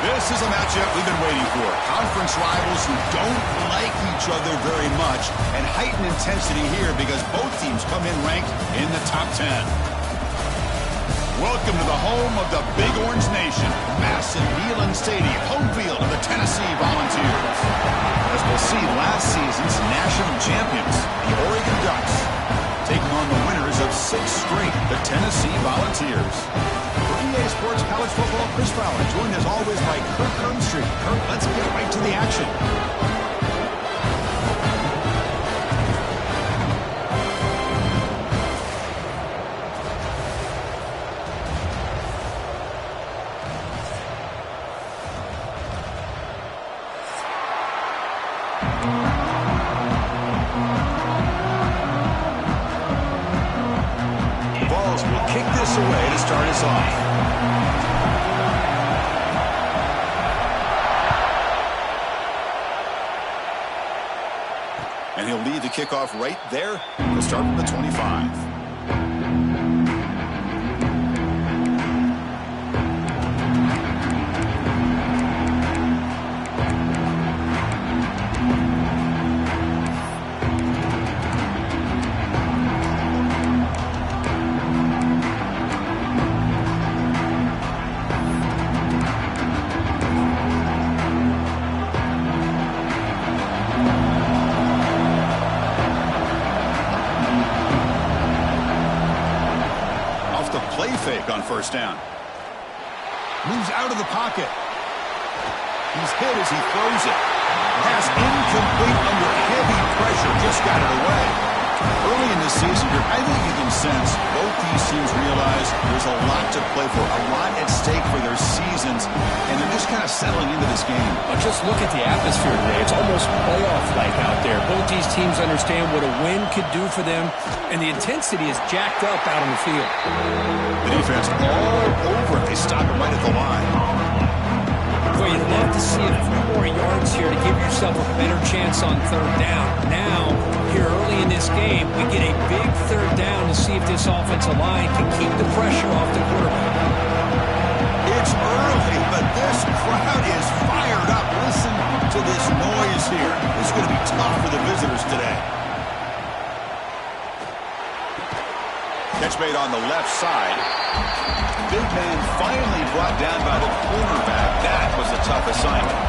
This is a matchup we've been waiting for. Conference rivals who don't like each other very much, and heightened intensity here because both teams come in ranked in the top 10. Welcome to the home of the Big Orange Nation, massive Neyland Stadium, home field of the Tennessee Volunteers. As we'll see, last season's national champions, the Oregon Ducks, taking on the winners of 6 straight, the Tennessee Volunteers. For EA Sports College Football, Chris Fowler, joined as always by Kirk Hermstreet. Kirk, let's get right to the action. Vols will kick this away to start us off. And he'll lead the kickoff right there. He'll start from the 25. Play fake on first down. Moves out of the pocket. He's hit as he throws it. Pass incomplete under heavy pressure. Just got it away. Early in the season, I think you can sense both these teams realize there's a lot to play for, a lot at stake for their seasons, and they're just kind of settling into this game. Well, just look at the atmosphere today. It's almost playoff-like out there. Both these teams understand what a win could do for them, and the intensity is jacked up out on the field. The defense all over it. They stop it right at the line. Well, you'd love to see a few more yards here to give yourself a better chance on third down. Now, here early in this game, we get a big third down to see if this offensive line can keep the pressure off the quarterback. It's early, but this crowd is fired up. Listen to this noise here. This is going to be tough for the visitors today. Catch made on the left side. Big man finally brought down by the cornerback. That was a tough assignment.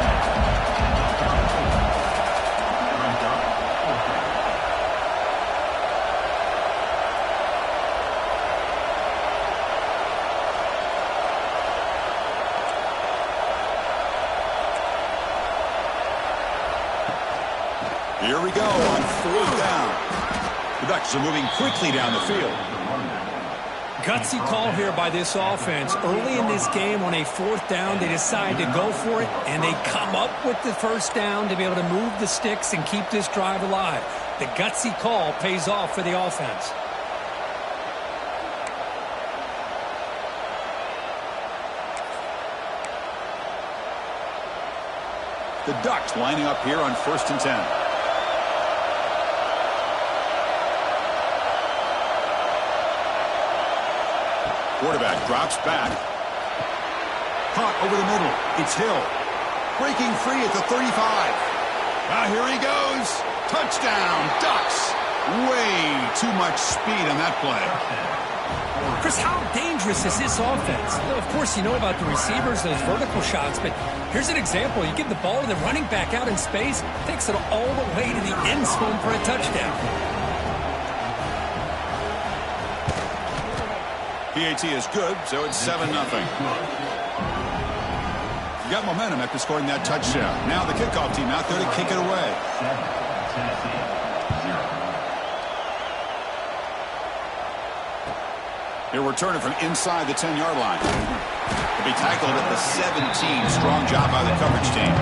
Here we go on fourth down. The Ducks are moving quickly down the field. Gutsy call here by this offense. Early in this game on a fourth down, they decide to go for it, and they come up with the first down to be able to move the sticks and keep this drive alive. The gutsy call pays off for the offense. The Ducks lining up here on 1st and 10. Quarterback drops back. Caught over the middle. It's Hill. Breaking free at the 35. Here he goes. Touchdown, Ducks. Way too much speed on that play. Chris, how dangerous is this offense? Well, of course, you know about the receivers, those vertical shots, but here's an example. You give the ball to the running back out in space, takes it all the way to the end zone for a touchdown. PAT is good, so it's 7-0. Got momentum after scoring that touchdown. Now the kickoff team out there to kick it away. He'll return it from inside the 10-yard line. He'll be tackled at the 17. Strong job by the coverage team.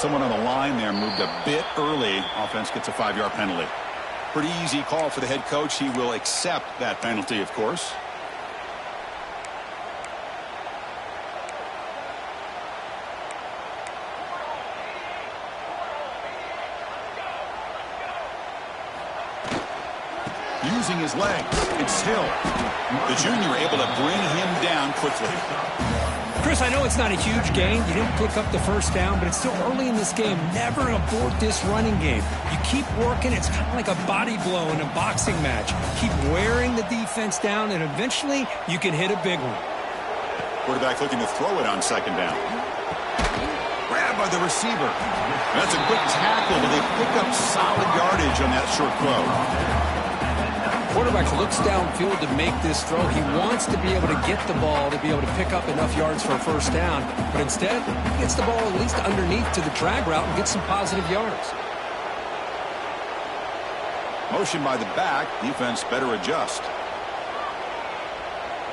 someone on the line there, moved a bit early. Offense gets a 5-yard penalty. Pretty easy call for the head coach. He will accept that penalty, of course. Using his legs, it's Hill. The junior able to bring him down quickly. Chris, I know it's not a huge gain. You didn't pick up the first down, but it's still early in this game. Never abort this running game. You keep working. It's kind of like a body blow in a boxing match. Keep wearing the defense down, and eventually you can hit a big one. Quarterback looking to throw it on second down. Grabbed by the receiver. That's a quick tackle, but they pick up solid yardage on that short throw. Quarterback looks downfield to make this throw. He wants to be able to get the ball to be able to pick up enough yards for a first down, but instead he gets the ball at least underneath to the drag route and gets some positive yards. Motion by the back. Defense better adjust.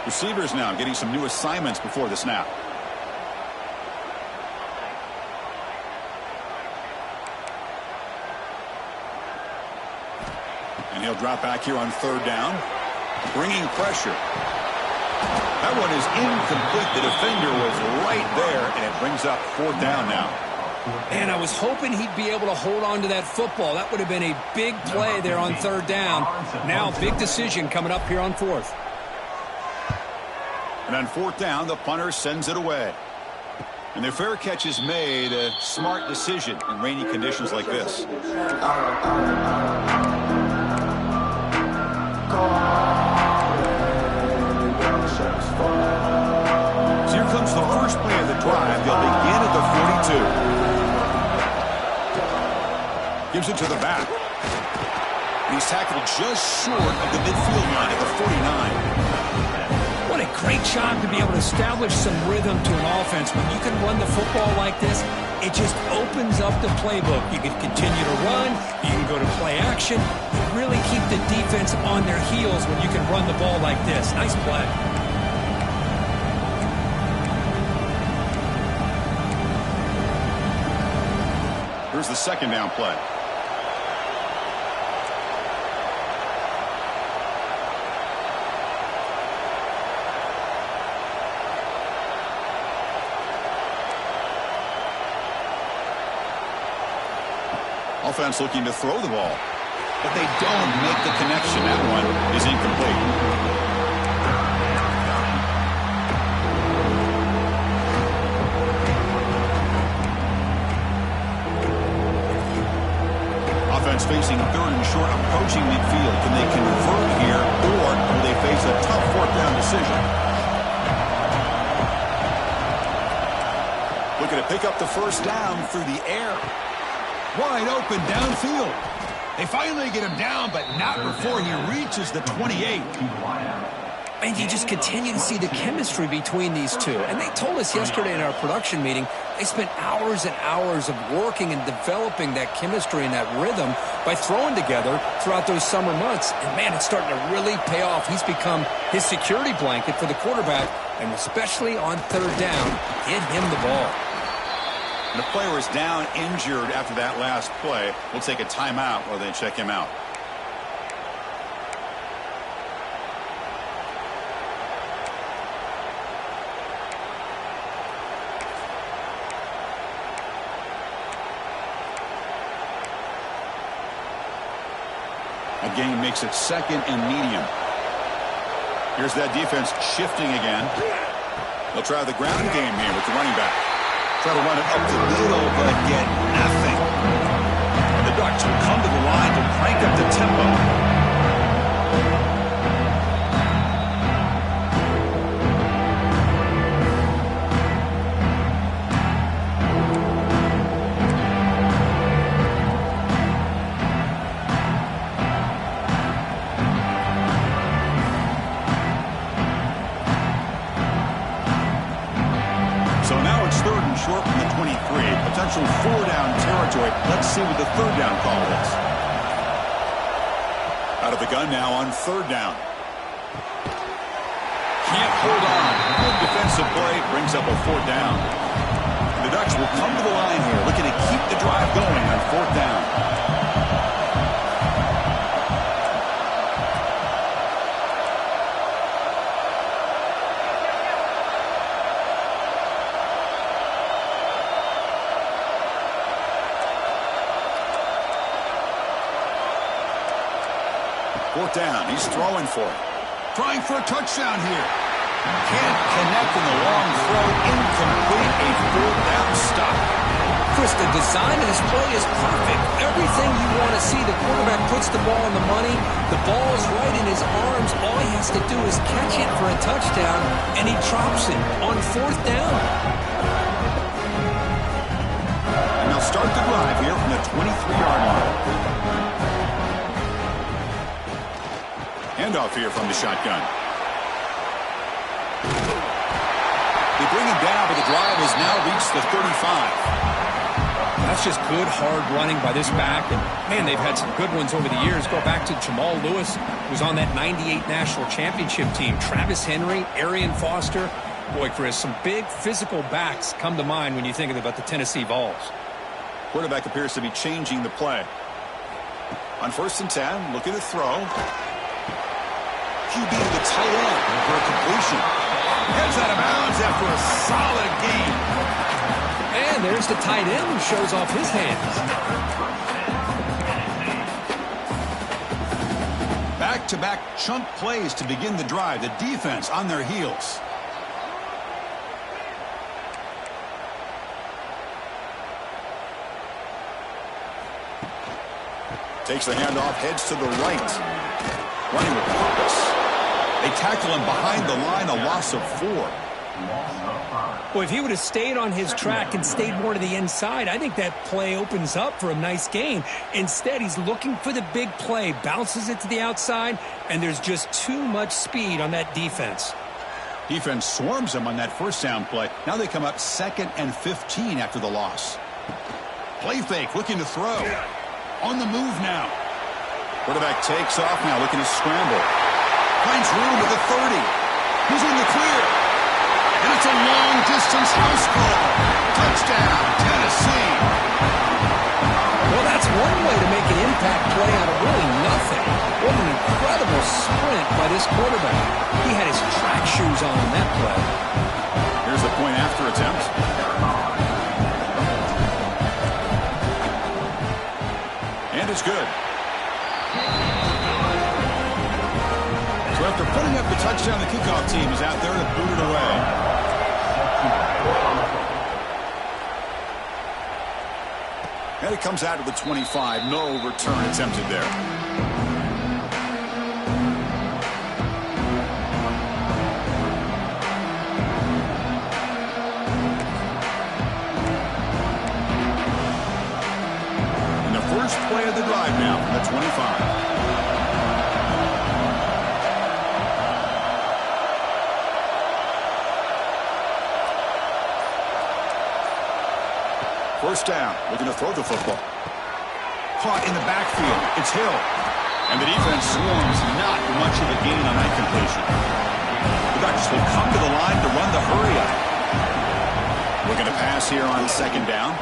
Receivers now getting some new assignments before the snap. And he'll drop back here on third down. Bringing pressure. That one is incomplete. The defender was right there, and it brings up fourth down now. And I was hoping he'd be able to hold on to that football. That would have been a big play there on third down. Now, big decision coming up here on fourth. And on fourth down, the punter sends it away. And their fair catch is made. A smart decision in rainy conditions like this. So here comes the first play of the drive. They'll begin at the 42. Gives it to the back. And he's tackled just short of the midfield line at the 49. What a great job to be able to establish some rhythm to an offense. When you can run the football like this, it just opens up the playbook. You can continue to run. You can go to play action. You really keep the defense on their heels when you can run the ball like this. Nice play. Here's the second down play. Offense looking to throw the ball, but they don't make the connection. That one is incomplete. Offense facing third and short, approaching midfield. Can they convert here, or will they face a tough fourth down decision? Looking to pick up the first down through the air. Wide open downfield. They finally get him down, but not before he reaches the 28. And you just continue to see the chemistry between these two. And they told us yesterday in our production meeting, they spent hours and hours of working and developing that chemistry and that rhythm by throwing together throughout those summer months. And, man, it's starting to really pay off. He's become his security blanket for the quarterback, and especially on third down, get him the ball. The player is down injured after that last play. We'll take a timeout while they check him out. A gain makes it second and medium. Here's that defense shifting again. They'll try the ground game here with the running back. Try to run it up the middle, but get nothing. And the Ducks will come to the line to crank up the tempo. So now it's third and short from the 23. Potential four-down territory. Let's see what the third down call is. Out of the gun now on third down. Can't hold on. Good defensive play brings up a fourth down. The Ducks will come to the line here, looking to keep the drive going on 4th down. Fourth down, he's throwing for it. Trying for a touchdown here. Can't connect in the long throw. Incomplete, a 4th down stop. Chris, the design of this play is perfect. Everything you want to see. The quarterback puts the ball on the money. The ball's right in his arms. All he has to do is catch it for a touchdown, and he drops it on 4th down. And they'll start the drive here from the 23-yard line. Handoff here from the shotgun. They bring him down, but the drive has now reached the 35. That's just good, hard running by this back. And, man, they've had some good ones over the years. Go back to Jamal Lewis, who was on that 98 National Championship team. Travis Henry, Arian Foster. Boy, Chris, some big physical backs come to mind when you think about the Tennessee Vols. Quarterback appears to be changing the play. On 1st and 10, looking to throw. QB to the tight end for a completion. Heads out of bounds after a solid game. And there's the tight end who shows off his hands. Back-to-back chunk plays to begin the drive. The defense on their heels. Takes the handoff, heads to the right. Running with purpose. They tackle him behind the line, a loss of 4. Well, if he would have stayed on his track and stayed more to the inside, I think that play opens up for a nice gain. Instead, he's looking for the big play, bounces it to the outside, and there's just too much speed on that defense. Defense swarms him on that 1st down play. Now they come up 2nd and 15 after the loss. Play fake, looking to throw. On the move now. Quarterback takes off now, looking to scramble. Finds room at the 30. He's in the clear. And it's a long-distance house call. Touchdown, Tennessee. Well, that's one way to make an impact play out of really nothing. What an incredible sprint by this quarterback. He had his track shoes on that play. Here's the point after attempt. And it's good. So after putting up the touchdown, the kickoff team is out there to boot it away. And it comes out to the 25. No return attempted there. And the first play of the drive now from the 25. First down, looking to throw the football. Caught in the backfield. It's Hill. And the defense swarms, not much of a gain on that completion. The Ducks will come to the line to run the hurry-up. Looking to pass here on 2nd down.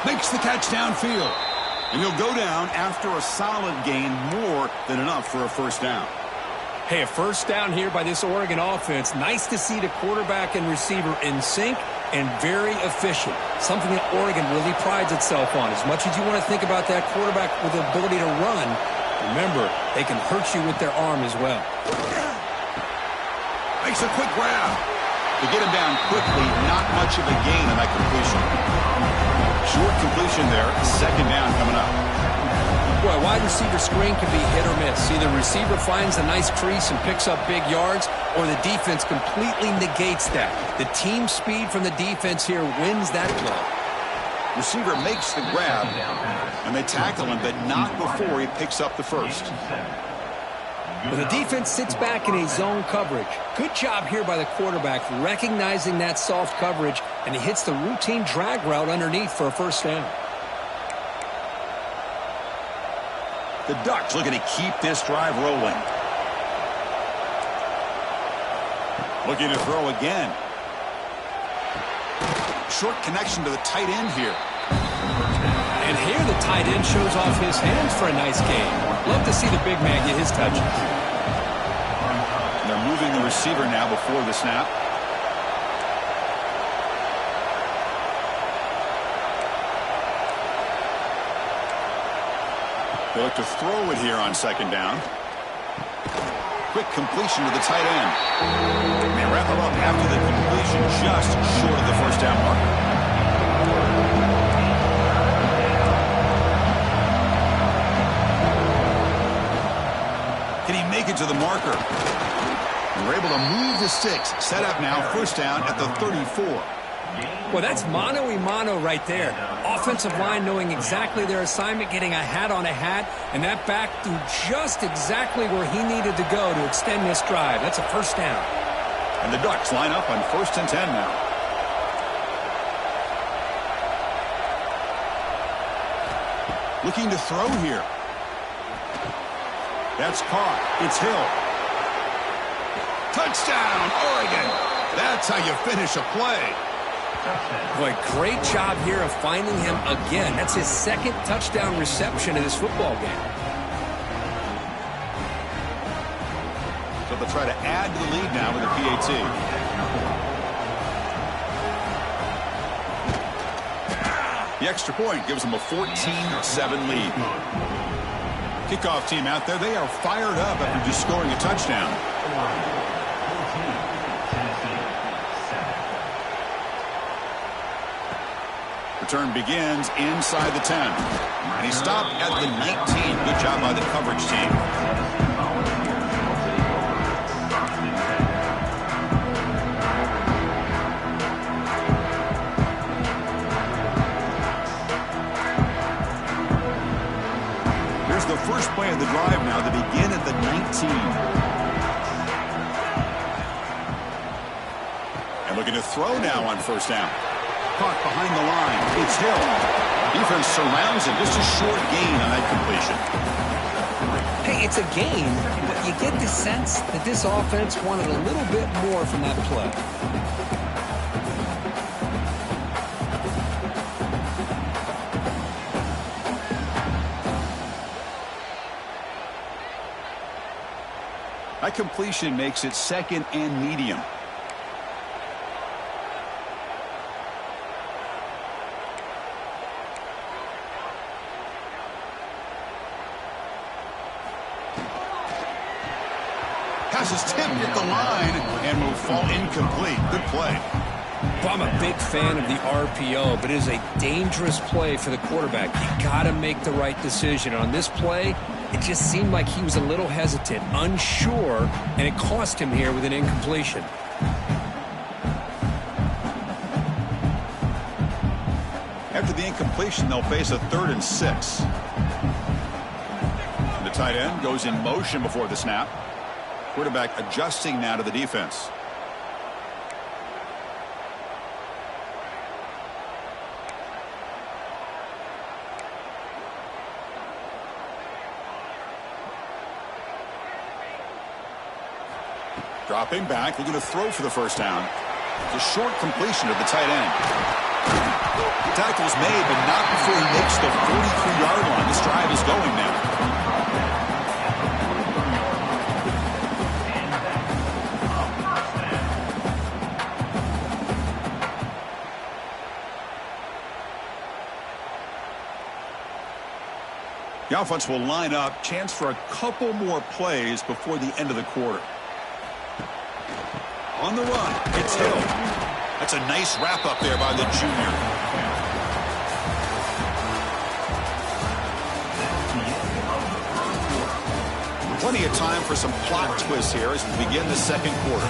Makes the catch downfield. And he'll go down after a solid gain, more than enough for a 1st down. Hey, a 1st down here by this Oregon offense. Nice to see the quarterback and receiver in sync and very efficient. Something that Oregon really prides itself on. As much as you want to think about that quarterback with the ability to run, remember, they can hurt you with their arm as well. Makes a quick grab. To get him down quickly, not much of a gain on that completion. Short completion there, 2nd down coming up. Boy, a wide receiver screen can be hit or miss. Either receiver finds a nice crease and picks up big yards, or the defense completely negates that. The team speed from the defense here wins that play. Receiver makes the grab, and they tackle him, but not before he picks up the first. Well, the defense sits back in a zone coverage. Good job here by the quarterback recognizing that soft coverage, and he hits the routine drag route underneath for a 1st down. The Ducks looking to keep this drive rolling. Looking to throw again. Short connection to the tight end here. And here the tight end shows off his hands for a nice game. Love to see the big man get his touches. They're moving the receiver now before the snap. They look to throw it here on second down. Quick completion to the tight end. They wrap him up after the completion, just short of the first down marker. Can he make it to the marker? We're able to move the sticks. Set up now, first down at the 34. Well, that's mano-a-mano right there. Offensive line knowing exactly their assignment, getting a hat on a hat, and that back threw just exactly where he needed to go to extend this drive. That's a first down. And the Ducks line up on 1st and 10 now. Looking to throw here. That's caught. It's Hill. Touchdown, Oregon. That's how you finish a play. Boy, great job here of finding him again. That's his second touchdown reception in this football game. So they'll try to add to the lead now with a PAT. The extra point gives them a 14-7 lead. Kickoff team out there, they are fired up after just scoring a touchdown. Return begins inside the 10. And he stopped at the 19. Good job by the coverage team. Here's the first play of the drive now to begin at the 19. And looking to throw now on first down. Caught behind the line. It's Hill. Defense surrounds him. Just a short gain on that completion. Hey, it's a gain, but you get the sense that this offense wanted a little bit more from that play. That completion makes it 2nd and medium. Pass is tipped at the line and will fall incomplete. Good play. Well, I'm a big fan of the RPO, but it is a dangerous play for the quarterback. You got to make the right decision. On this play, it just seemed like he was a little hesitant, unsure, and it cost him here with an incompletion. After the incompletion, they'll face a 3rd and 6. And the tight end goes in motion before the snap. Quarterback adjusting now to the defense. Dropping back, looking to throw for the first down. It's a short completion to the tight end. Tackle's made, but not before he makes the 43-yard line. This drive is going now. The offense will line up. Chance for a couple more plays before the end of the quarter. On the run, it's Hill. That's a nice wrap up there by the junior. Plenty of time for some plot twists here as we begin the second quarter.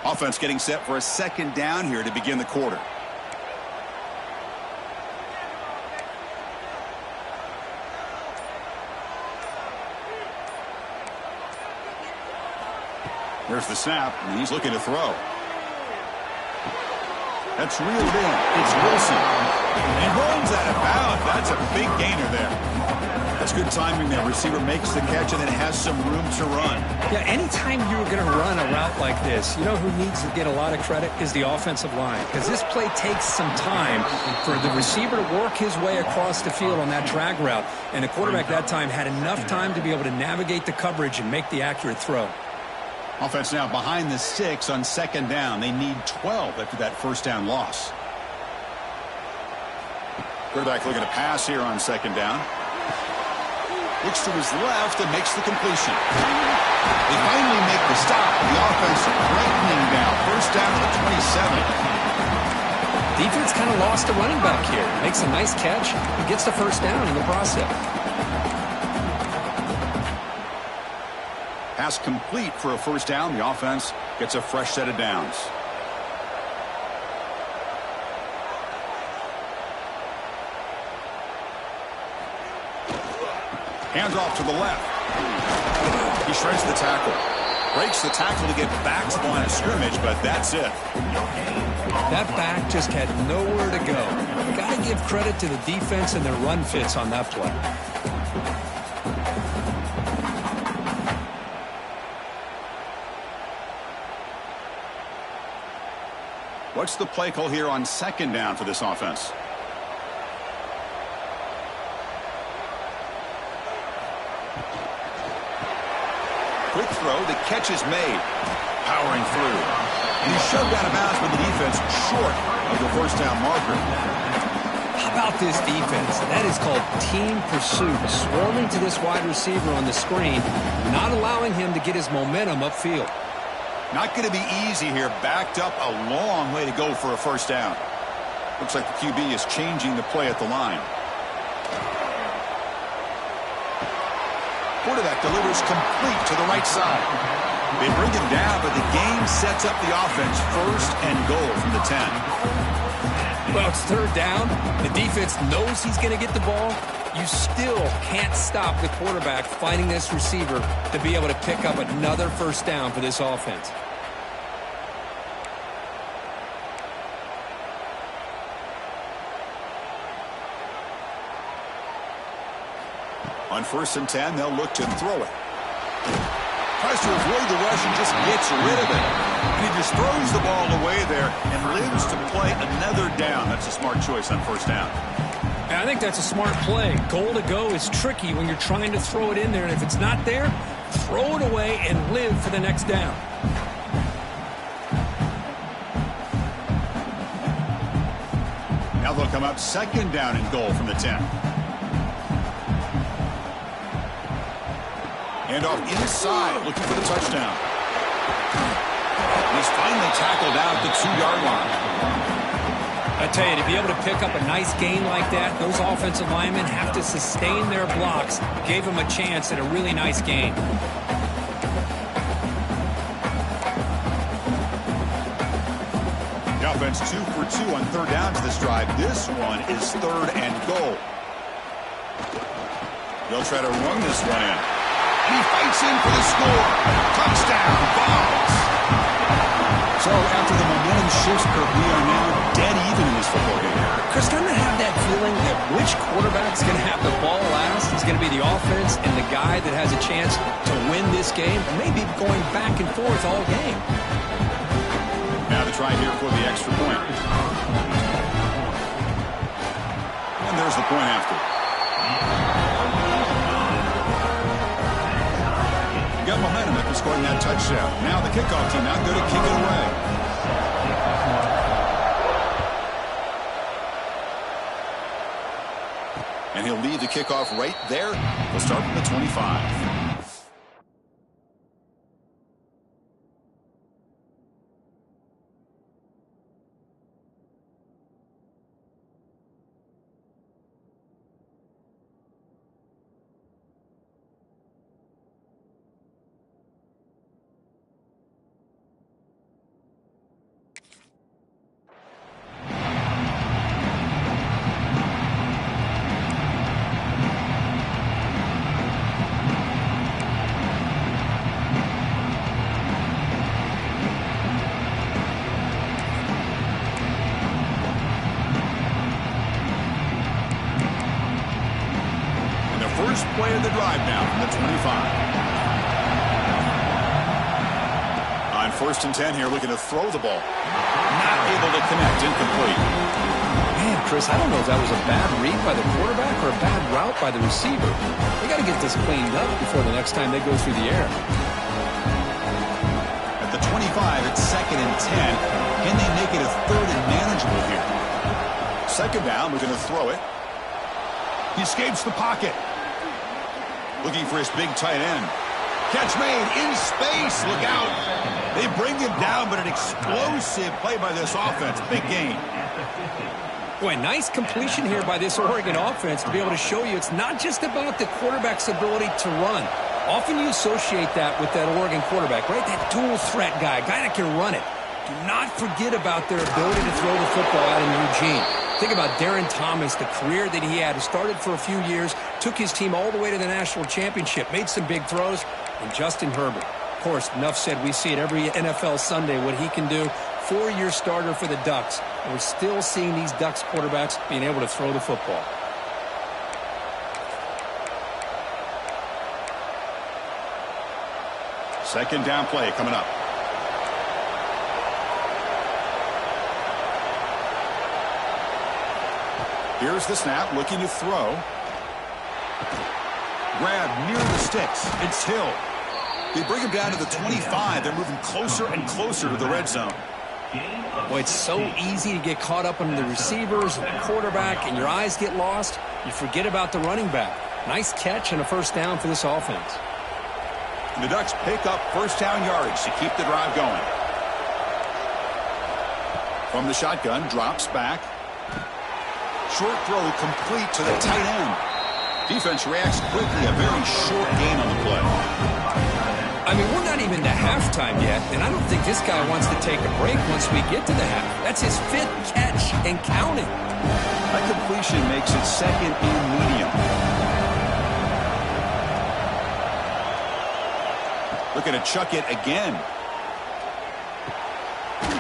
Offense getting set for a second down here to begin the quarter. There's the snap, and he's looking to throw. That's reeled in. It's Wilson. And runs out of bounds. That's a big gainer there. That's good timing there. Receiver makes the catch and then has some room to run. Yeah, anytime you're going to run a route like this, you know who needs to get a lot of credit is the offensive line, because this play takes some time for the receiver to work his way across the field on that drag route, and the quarterback that time had enough time to be able to navigate the coverage and make the accurate throw. Offense now behind the 6 on second down. They need 12 after that first down loss. Quarterback looking to pass here on second down. Looks to his left and makes the completion. They finally make the stop. The offense lightning down. First down to the 27. Defense kind of lost a running back here. Makes a nice catch and gets the first down in the process. Pass complete for a first down. The offense gets a fresh set of downs. Hands off to the left. He shreds the tackle. Breaks the tackle to get back to the line of scrimmage, but that's it. That back just had nowhere to go. Got to give credit to the defense and their run fits on that play. What's the play call here on second down for this offense? Quick throw. The catch is made. Powering through. And he's shoved out of bounds with the defense short of the first down marker. How about this defense? That is called team pursuit. Swarming to this wide receiver on the screen, not allowing him to get his momentum upfield. Not going to be easy here. Backed up a long way to go for a first down. Looks like the QB is changing the play at the line. Quarterback delivers complete to the right side. They bring him down, but the game sets up the offense. First and goal from the 10. Well, it's third down. The defense knows he's going to get the ball. You still can't stop the quarterback finding this receiver to be able to pick up another first down for this offense. On first and 10, they'll look to throw it. Tries to avoid the rush and just gets rid of it. And he just throws the ball away there and lives to play another down. That's a smart choice on first down. And I think that's a smart play. Goal to go is tricky when you're trying to throw it in there. And if it's not there, throw it away and live for the next down. Now they'll come up second down and goal from the 10. Hand off inside, looking for the touchdown. He's finally tackled out at the 2-yard line. I tell you, to be able to pick up a nice gain like that, those offensive linemen have to sustain their blocks. Gave him a chance at a really nice gain. The offense 2 for 2 on third downs this drive. This one is third and goal. They'll try to run this one in. And he fights in for the score. Touchdown, Vols. So after the momentum shifts, Kirk, we are now dead even in this football game. Chris, doesn't it have that feeling that which quarterback's going to have the ball last is going to be the offense and the guy that has a chance to win this game? Maybe going back and forth all game. Now the try here for the extra point. And there's the point after. Got momentum after scoring that touchdown. Now the kickoff team out there to kick it away. And he'll lead the kickoff right there. We'll start from the 25. of the drive now from the 25. On 1st and 10 here, looking to throw the ball. Not able to connect, incomplete. Man, Chris, I don't know if that was a bad read by the quarterback or a bad route by the receiver. They got to get this cleaned up before the next time they go through the air. At the 25, it's 2nd and 10. Can they make it a 3rd and manageable here? 2nd down, looking to throw it. He escapes the pocket. Looking for his big tight end. Catch made in space. Look out. They bring him down, but an explosive play by this offense. Big gain. Boy, nice completion here by this Oregon offense to be able to show you it's not just about the quarterback's ability to run. Often you associate that with that Oregon quarterback, right? That dual threat guy that can run it. Do not forget about their ability to throw the football out in Eugene. Think about Darren Thomas, the career that he had. He started for a few years, took his team all the way to the national championship, made some big throws. And Justin Herbert, of course, enough said, we see it every NFL Sunday, what he can do. 4-year starter for the Ducks. And we're still seeing these Ducks quarterbacks being able to throw the football. Second down play coming up. Here's the snap, looking to throw. Grab near the sticks. It's Hill. They bring him down to the 25. They're moving closer and closer to the red zone. Boy, it's so easy to get caught up on the receivers and the quarterback, and your eyes get lost. You forget about the running back. Nice catch and a 1st down for this offense. And the Ducks pick up 1st down yardage to keep the drive going. From the shotgun, drops back. Short throw complete to the tight end. Defense reacts quickly. A very short gain on the play. I mean, we're not even to halftime yet, and I don't think this guy wants to take a break once we get to the half. That's his 5th catch and counting. That completion makes it 2nd and medium. Looking to chuck it again.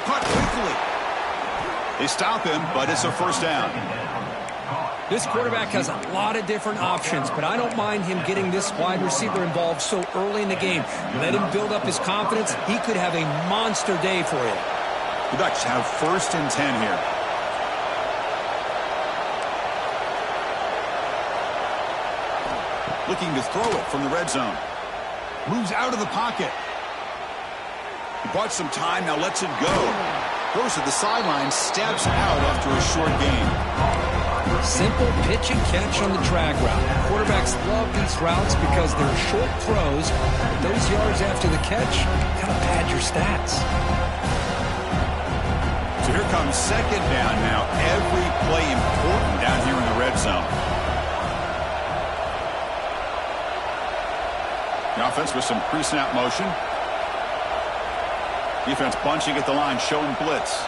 Caught quickly. They stop him, but it's a 1st down. This quarterback has a lot of different options, but I don't mind him getting this wide receiver involved so early in the game. Let him build up his confidence. He could have a monster day for you. The Ducks have 1st and 10 here. Looking to throw it from the red zone. Moves out of the pocket. He bought some time, now lets it go. Goes to the sideline, steps out after a short gain. Simple pitch and catch on the drag route. Quarterbacks love these routes because they're short throws. Those yards after the catch kind of pad your stats. So here comes 2nd down now. Every play important down here in the red zone. The offense with some pre-snap motion. Defense bunching at the line, showing blitz.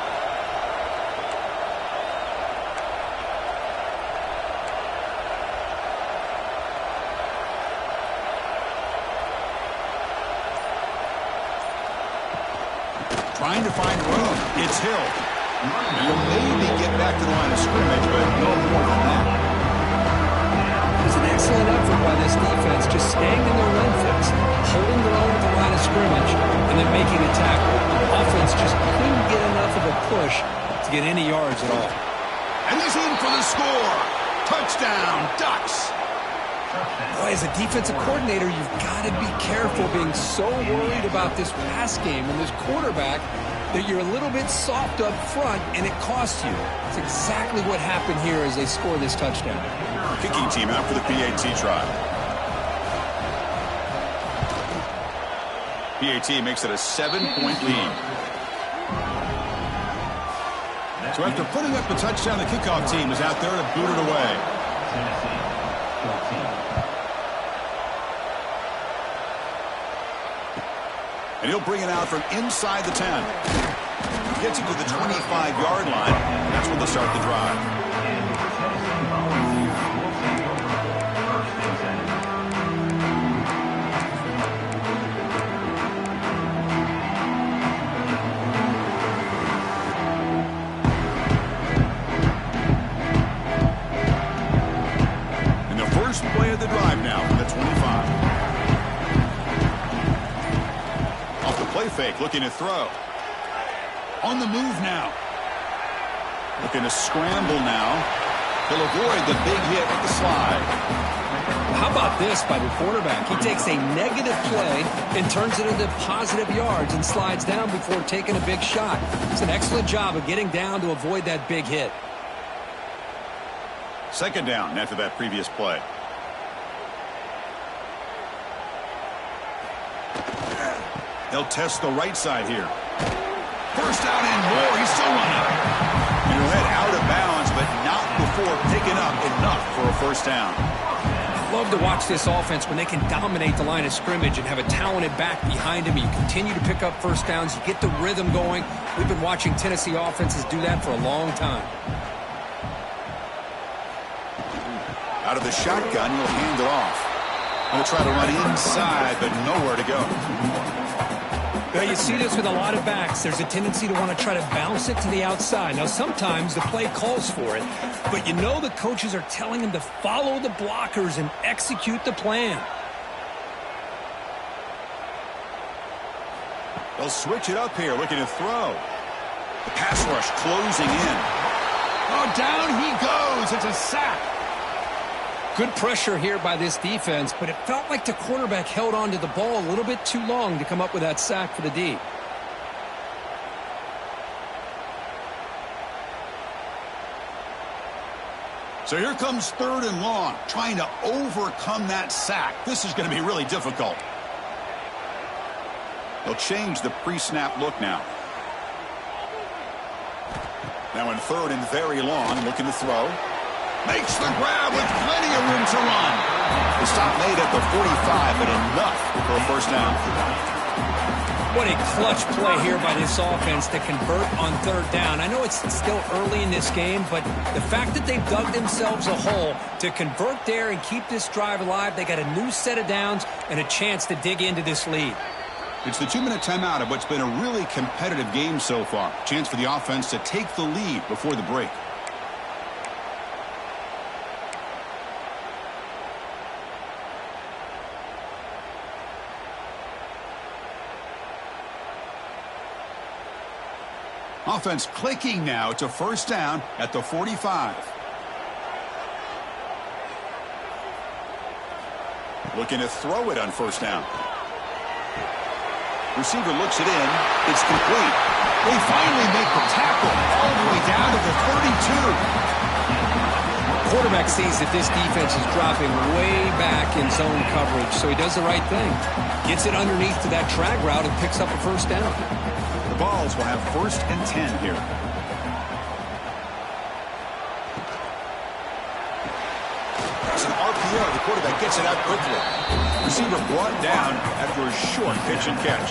Trying to find room. It's Hill. He'll maybe get back to the line of scrimmage, but no more than that. It was an excellent effort by this defense, just staying in their run fix, holding their own at the line of scrimmage, and then making a tackle. The offense just couldn't get enough of a push to get any yards at all. And he's in for the score. Touchdown, Ducks. Boy, as a defensive coordinator, you've got to be careful being so worried about this pass game and this quarterback that you're a little bit soft up front, and it costs you. It's exactly what happened here as they score this touchdown. Kicking team out for the PAT try. PAT makes it a 7-point lead. So after putting up the touchdown, the kickoff team is out there to boot it away. And he'll bring it out from inside the 10. Gets it to the 25-yard line. That's when they'll start the drive. And the first play of the drive now from the 25. fake, looking to throw. On the move now. Looking to scramble now. He'll avoid the big hit with the slide. How about this by the quarterback? He takes a negative play and turns it into positive yards and slides down before taking a big shot. It's an excellent job of getting down to avoid that big hit. Second down after that previous play. They'll test the right side here. First down and more. He's still running. He'll head out of bounds, but not before picking up enough for a first down. Love to watch this offense when they can dominate the line of scrimmage and have a talented back behind him. You continue to pick up first downs. You get the rhythm going. We've been watching Tennessee offenses do that for a long time. Out of the shotgun, he'll hand it off. He'll try to run inside, but nowhere to go. Well, you see this with a lot of backs. There's a tendency to want to try to bounce it to the outside. Now, sometimes the play calls for it, but you know the coaches are telling him to follow the blockers and execute the plan. They'll switch it up here, looking to throw. The pass rush closing in. Oh, down he goes. It's a sack. Good pressure here by this defense, but it felt like the quarterback held on to the ball a little bit too long to come up with that sack for the D. So here comes third and long, trying to overcome that sack. This is going to be really difficult. They'll change the pre-snap look now. Now in third and very long, looking to throw. Makes the grab with plenty of room to run. The stop made at the 45, but enough for a first down. What a clutch play here by this offense to convert on third down. I know it's still early in this game, but the fact that they've dug themselves a hole to convert there and keep this drive alive, they got a new set of downs and a chance to dig into this lead. It's the 2-minute timeout of what's been a really competitive game so far. Chance for the offense to take the lead before the break. Offense clicking now to first down at the 45. Looking to throw it on first down. Receiver looks it in. It's complete. They finally make the tackle all the way down to the 32. Quarterback sees that this defense is dropping way back in zone coverage, so he does the right thing. Gets it underneath to that drag route and picks up a first down. The Vols will have first and 10 here. It's an RPO. The quarterback gets it out quickly. Receiver brought down after a short pitch and catch.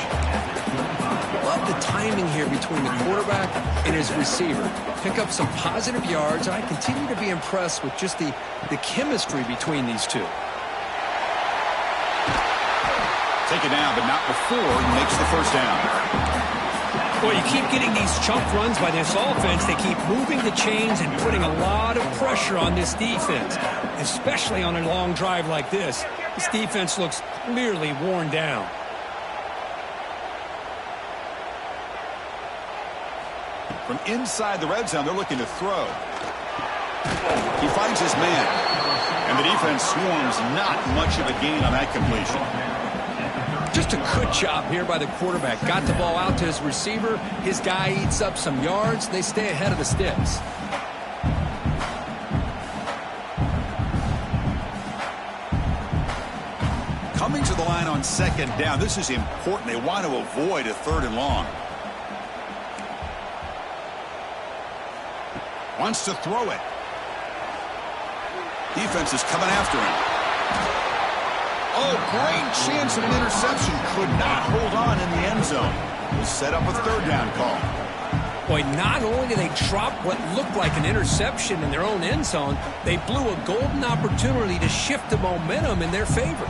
Love the timing here between the quarterback and his receiver. Pick up some positive yards. I continue to be impressed with just the chemistry between these two. Take it down, but not before he makes the first down. Well, you keep getting these chunk runs by this offense. They keep moving the chains and putting a lot of pressure on this defense, especially on a long drive like this. This defense looks clearly worn down. From inside the red zone, they're looking to throw. He finds his man, and the defense swarms not much of a gain on that completion. Just a good job here by the quarterback. Got the ball out to his receiver. His guy eats up some yards. They stay ahead of the sticks. Coming to the line on second down. This is important. They want to avoid a third and long. Wants to throw it. Defense is coming after him. Oh, great chance of an interception. Could not hold on in the end zone. Will set up a third down call. Boy, not only did they drop what looked like an interception in their own end zone, they blew a golden opportunity to shift the momentum in their favor.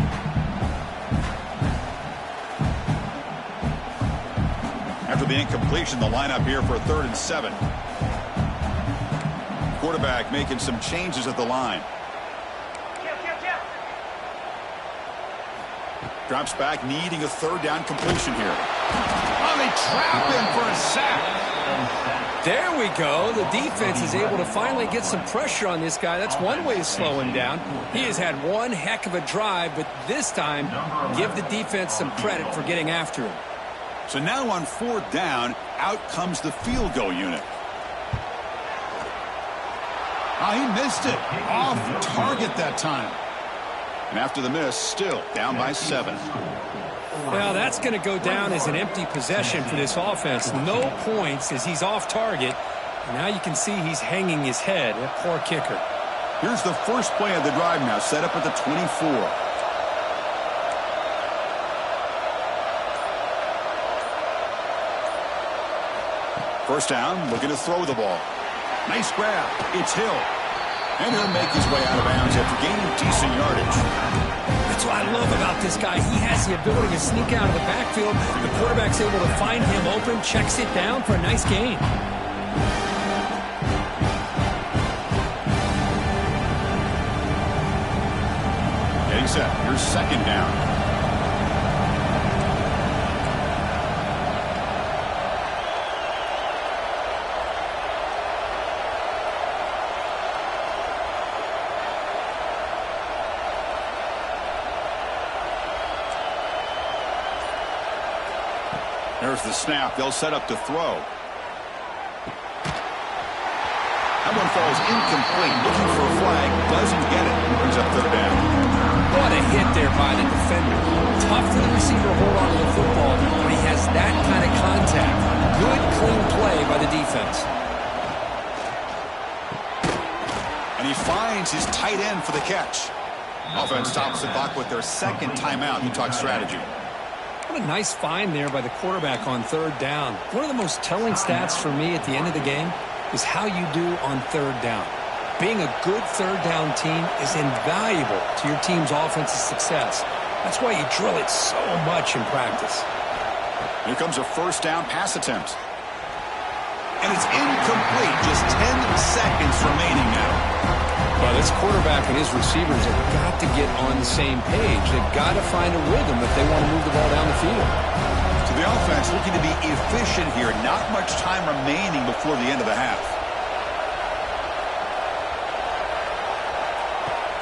After the incompletion, the lineup here for a 3rd and 7. Quarterback making some changes at the line. Drops back, needing a third down completion here. Oh, they trap him for a sack. There we go. The defense is able to finally get some pressure on this guy. That's one way to slow him down. He has had one heck of a drive, but this time, give the defense some credit for getting after him. So now on 4th down, out comes the field goal unit. Oh, he missed it. Off target that time. And after the miss, still down by 7. Well, that's going to go down as an empty possession for this offense. No points as he's off target. And now you can see he's hanging his head. A poor kicker. Here's the first play of the drive now, set up at the 24. First down, looking to throw the ball. Nice grab. It's Hill. And he'll make his way out of bounds after gaining decent yardage. That's what I love about this guy. He has the ability to sneak out of the backfield. The quarterback's able to find him open, checks it down for a nice gain. Getting set. Here's 2nd down. There's the snap. They'll set up to throw. That one falls incomplete. Looking for a flag. Doesn't get it. Brings up 3rd down. What a hit there by the defender. Tough for the receiver to hold on to the football, but he has that kind of contact. Good, clean play by the defense. And he finds his tight end for the catch. Offense stops the clock with their 2nd timeout. You talk strategy. What a nice find there by the quarterback on 3rd down. One of the most telling stats for me at the end of the game is how you do on 3rd down. Being a good 3rd down team is invaluable to your team's offensive success. That's why you drill it so much in practice. Here comes a 1st down pass attempt. And it's incomplete. Just 10 seconds remaining now. Well, this quarterback and his receivers have got to get on the same page. They've got to find a rhythm if they want to move the ball down the field. So the offense looking to be efficient here. Not much time remaining before the end of the half.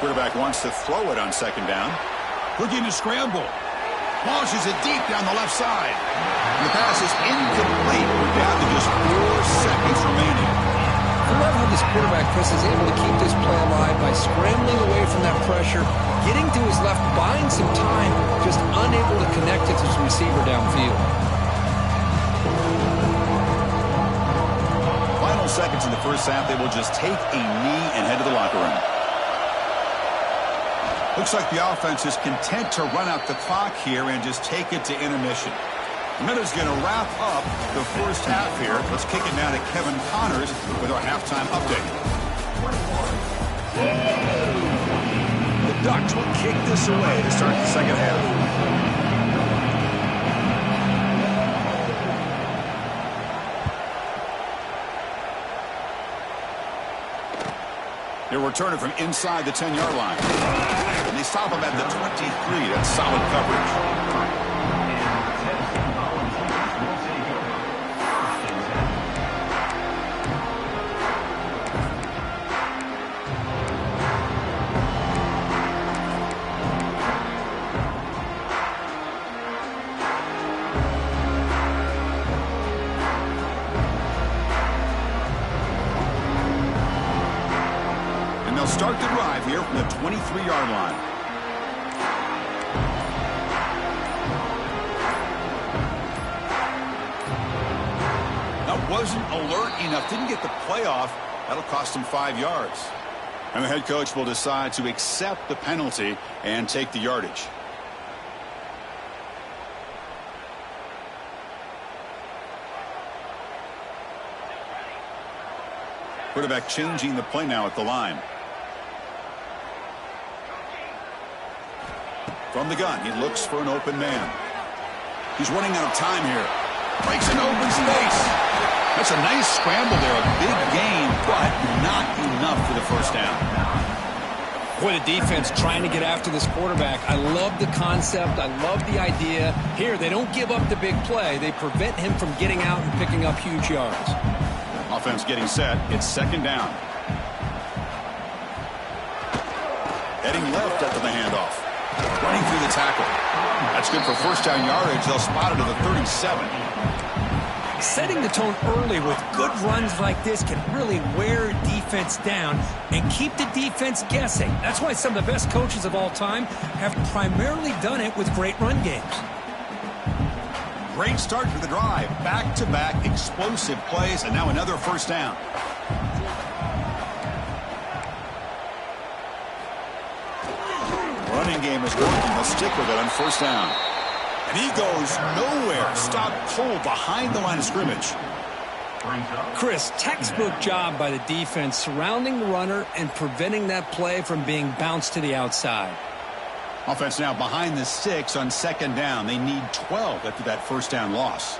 Quarterback wants to throw it on 2nd down. Looking to scramble. Launches it deep down the left side. And the pass is incomplete. We're down to just 4 seconds remaining. I love how this quarterback, Chris, is able to keep this play alive by scrambling away from that pressure, getting to his left, buying some time, just unable to connect it to his receiver downfield. Final seconds in the first half, they will just take a knee and head to the locker room. Looks like the offense is content to run out the clock here and just take it to intermission. Miller's going to wrap up the first half here. Let's kick it now to Kevin Connors with our halftime update. The Ducks will kick this away to start the second half. They're returning from inside the 10-yard line. And they stop him at the 23. That's solid coverage. Start the drive here from the 23-yard line. That wasn't alert enough. Didn't get the play off. That'll cost him 5 yards. And the head coach will decide to accept the penalty and take the yardage. Quarterback changing the play now at the line. From the gun, he looks for an open man. He's running out of time here. Breaks an open space. That's a nice scramble there. A big gain, but not enough for the first down. Boy, the defense trying to get after this quarterback. I love the concept. I love the idea. Here, they don't give up the big play. They prevent him from getting out and picking up huge yards. Offense getting set. It's second down. Heading left after the handoff. Running through the tackle. That's good for first down yardage. They'll spot it at the 37. Setting the tone early with good runs like this can really wear defense down and keep the defense guessing. That's why some of the best coaches of all time have primarily done it with great run games. Great start to the drive. Back-to-back explosive plays, and now another first down. Running game is working. They'll stick with it on first down. And he goes nowhere. Stopped cold behind the line of scrimmage. Chris, textbook job by the defense surrounding the runner and preventing that play from being bounced to the outside. Offense now behind the 6 on second down. They need 12 after that first down loss.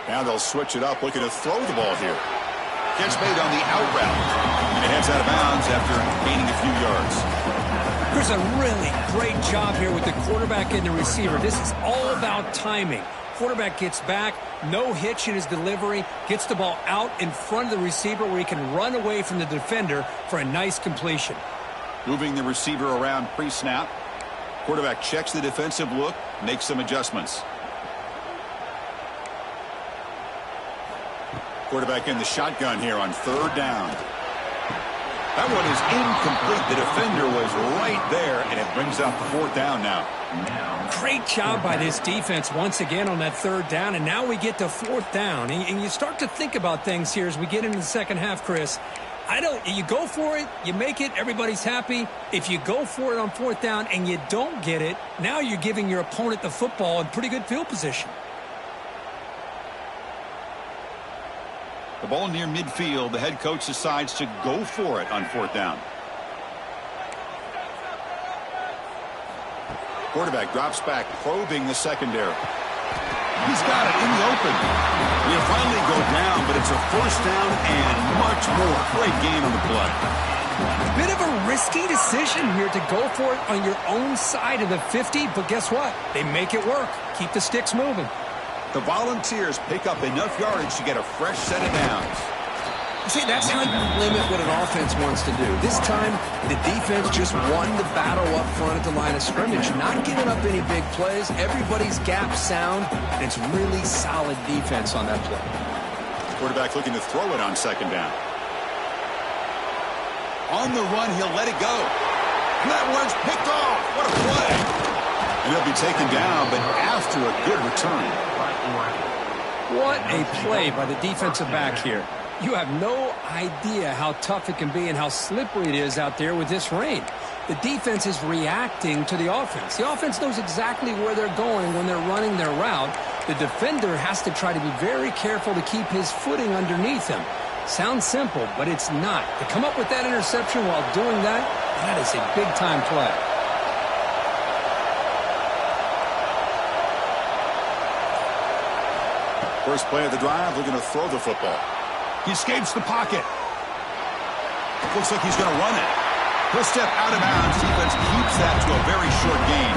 Now they'll switch it up, looking to throw the ball here. Catch made on the out route. And it heads out of bounds after gaining a few yards. There's a really great job here with the quarterback and the receiver. This is all about timing. Quarterback gets back, no hitch in his delivery, gets the ball out in front of the receiver where he can run away from the defender for a nice completion. Moving the receiver around pre-snap. Quarterback checks the defensive look, makes some adjustments. Quarterback in the shotgun here on third down. That one is incomplete. The defender was right there, and it brings up fourth down now. Great job by this defense once again on that third down, and now we get to fourth down. And you start to think about things here as we get into the second half, Chris. You go for it, you make it, everybody's happy. If you go for it on fourth down and you don't get it, now you're giving your opponent the football in pretty good field position. The ball near midfield. The head coach decides to go for it on fourth down. Quarterback drops back, probing the secondary. He's got it in the open. He'll finally go down, but it's a first down and much more. Great game on the play. Bit of a risky decision here to go for it on your own side of the 50, but guess what? They make it work. Keep the sticks moving. The Volunteers pick up enough yardage to get a fresh set of downs. See, that's how you limit what an offense wants to do. This time, the defense just won the battle up front at the line of scrimmage, not giving up any big plays. Everybody's gap sound, and it's really solid defense on that play. Quarterback looking to throw it on second down. On the run, he'll let it go. And that one's picked off. What a play. And he'll be taken down, but after a good return. What a play by the defensive back here. You have no idea how tough it can be and how slippery it is out there with this rain. The defense is reacting to the offense. The offense knows exactly where they're going when they're running their route. The defender has to try to be very careful to keep his footing underneath him. Sounds simple, but it's not. To come up with that interception while doing that, that is a big-time play. First play of the drive, looking to throw the football. He escapes the pocket. Looks like he's going to run it. He'll step out of bounds. Defense keeps that to a very short gain.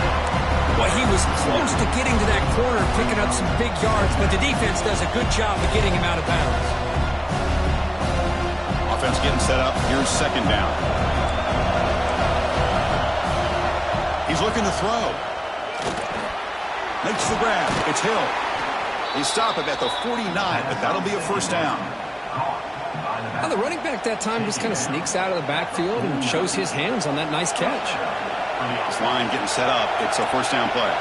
Well, he was close to getting to that corner, picking up some big yards, but the defense does a good job of getting him out of bounds. Offense getting set up. Here's second down. He's looking to throw. Makes the grab. It's Hill. They stop him at the 49, but that'll be a first down. Now the running back that time just kind of sneaks out of the backfield and shows his hands on that nice catch. This line getting set up. It's a first down play.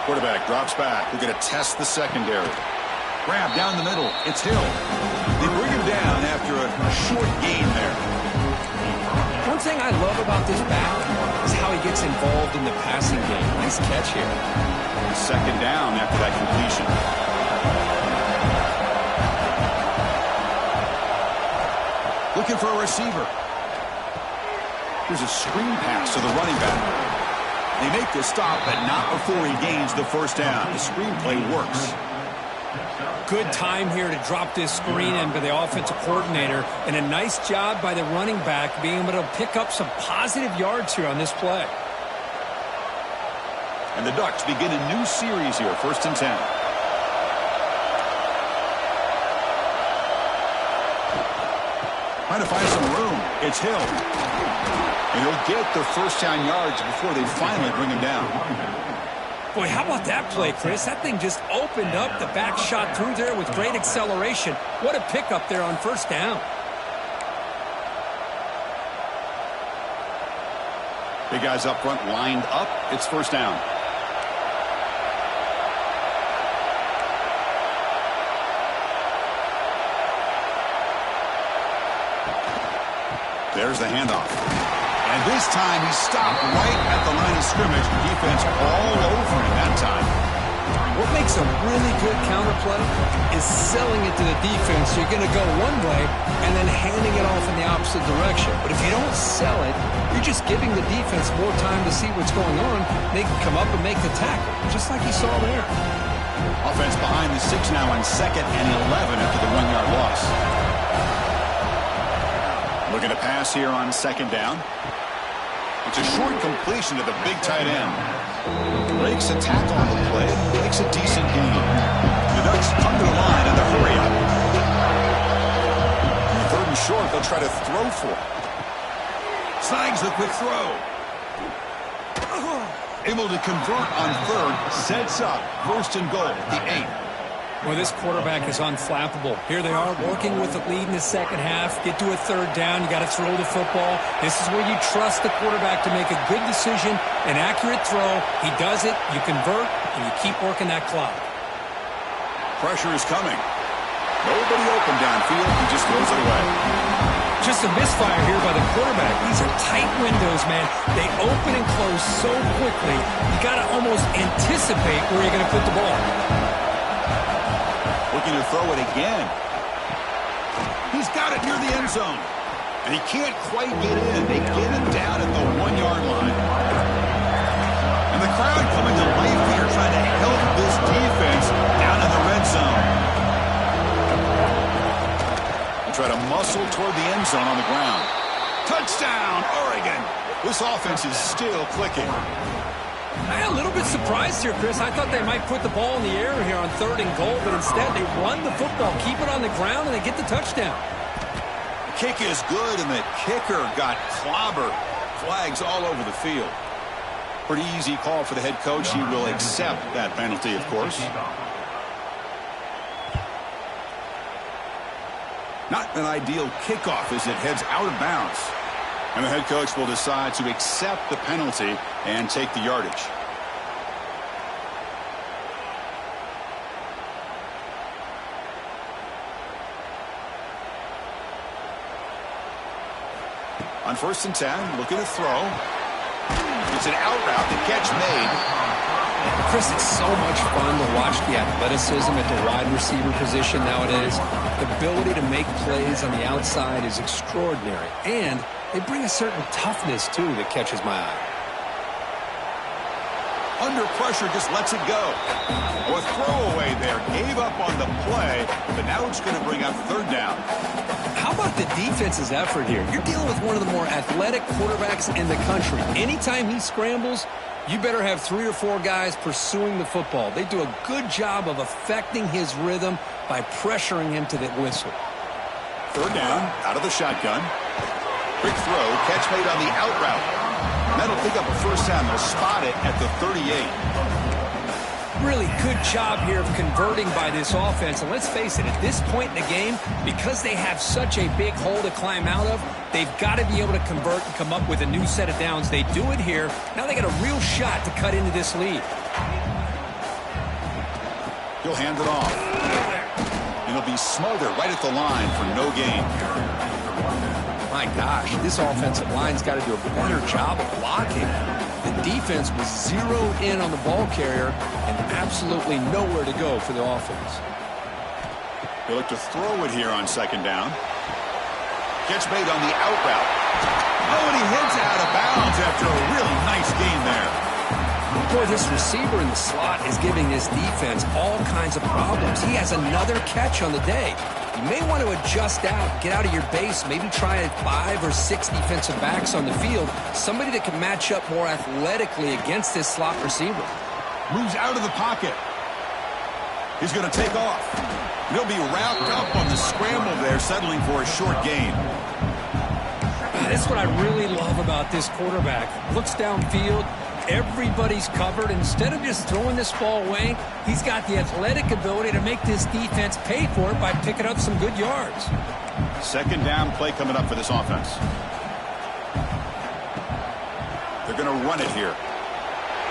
Quarterback drops back. We're going to test the secondary. Grab down the middle. It's Hill. They bring him down after a short gain there. One thing I love about this back is how he gets involved in the passing game. Nice catch here. Second down after that completion. Looking for a receiver. Here's a screen pass to the running back. They make the stop, but not before he gains the first down. The screenplay works. Good time here to drop this screen in by the offensive coordinator, and a nice job by the running back being able to pick up some positive yards here on this play. And the Ducks begin a new series here, 1st and 10. Trying to find some room. It's Hill. And he'll get the first down yards before they finally bring him down. Boy, how about that play, Chris? That thing just opened up. The back shot through there with great acceleration. What a pickup there on first down. Big guys up front lined up. It's first down. There's the handoff. And this time he stopped right at the line of scrimmage. The defense all over him that time. What makes a really good counterplay is selling it to the defense. You're going to go one way and then handing it off in the opposite direction. But if you don't sell it, you're just giving the defense more time to see what's going on. They can come up and make the tackle, just like you saw there. Offense behind the 6 now on 2nd and 11 after the 1-yard loss. Looking to pass here on 2nd down. It's a short completion to the big tight end. Breaks a tackle on the play, makes a decent gain. The Ducks under the line in the hurry up. On 3rd and short, they'll try to throw for it. Snags the quick throw. Able to convert on 3rd, sets up 1st and goal, the 8. Well, this quarterback is unflappable. Here they are working with the lead in the second half. Get to a 3rd down. You got to throw the football. This is where you trust the quarterback to make a good decision, an accurate throw. He does it, you convert, and you keep working that clock. Pressure is coming. Nobody open downfield. He just throws it away. Just a misfire here by the quarterback. These are tight windows, man. They open and close so quickly. You got to almost anticipate where you're going to put the ball. Looking to throw it again. He's got it near the end zone. And he can't quite get in. They get him down at the 1-yard line. And the crowd coming to life here, trying to help this defense down in the red zone. They try to muscle toward the end zone on the ground. Touchdown, Oregon. This offense is still clicking. I'm a little bit surprised here, Chris. I thought they might put the ball in the air here on 3rd and goal, but instead they run the football, keep it on the ground, and they get the touchdown. The kick is good, and the kicker got clobbered. Flags all over the field. Pretty easy call for the head coach. He will accept that penalty, of course. Not an ideal kickoff as it heads out of bounds. And the head coach will decide to accept the penalty and take the yardage. On 1st and 10, looking to throw. It's an out route, the catch made. Chris, it's so much fun to watch the athleticism at the wide receiver position nowadays. The ability to make plays on the outside is extraordinary. And they bring a certain toughness, too, that catches my eye. Under pressure, just lets it go. Or throwaway there. Gave up on the play, but now it's going to bring up 3rd down. How about the defense's effort here? You're dealing with one of the more athletic quarterbacks in the country. Anytime he scrambles, you better have 3 or 4 guys pursuing the football. They do a good job of affecting his rhythm by pressuring him to the whistle. 3rd down, out of the shotgun. Quick throw, catch made on the out route. That'll pick up a first down. They'll spot it at the 38. Really good job here of converting by this offense. And let's face it, at this point in the game, because they have such a big hole to climb out of, they've got to be able to convert and come up with a new set of downs. They do it here. Now they got a real shot to cut into this lead. He'll hand it off. And he'll be smothered right at the line for no gain. My gosh, this offensive line's got to do a better job of blocking. The defense was zeroed in on the ball carrier and absolutely nowhere to go for the offense. He'll look to throw it here on 2nd down. Gets made on the out route. Oh, and he hits out of bounds after a really nice game there. Boy, this receiver in the slot is giving this defense all kinds of problems. He has another catch on the day. You may want to adjust out, get out of your base, maybe try 5 or 6 defensive backs on the field, somebody that can match up more athletically against this slot receiver. Moves out of the pocket. He's going to take off. He'll be wrapped up on the scramble there, settling for a short gain. That's what I really love about this quarterback. Looks downfield. Everybody's covered. Instead of just throwing this ball away, he's got the athletic ability to make this defense pay for it by picking up some good yards. Second down play coming up for this offense. They're going to run it here.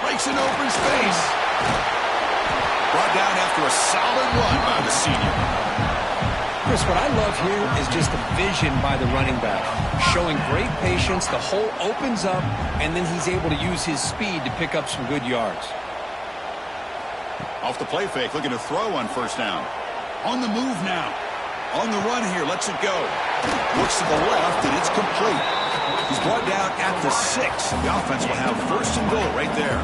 Breaks in open space. Brought down after a solid run by the senior. Chris, what I love here is just the vision by the running back. Showing great patience, the hole opens up, and then he's able to use his speed to pick up some good yards. Off the play fake, looking to throw on first down. On the move now. On the run here, lets it go. Looks to the left, and it's complete. He's brought down at the 6. The offense will have first and goal right there.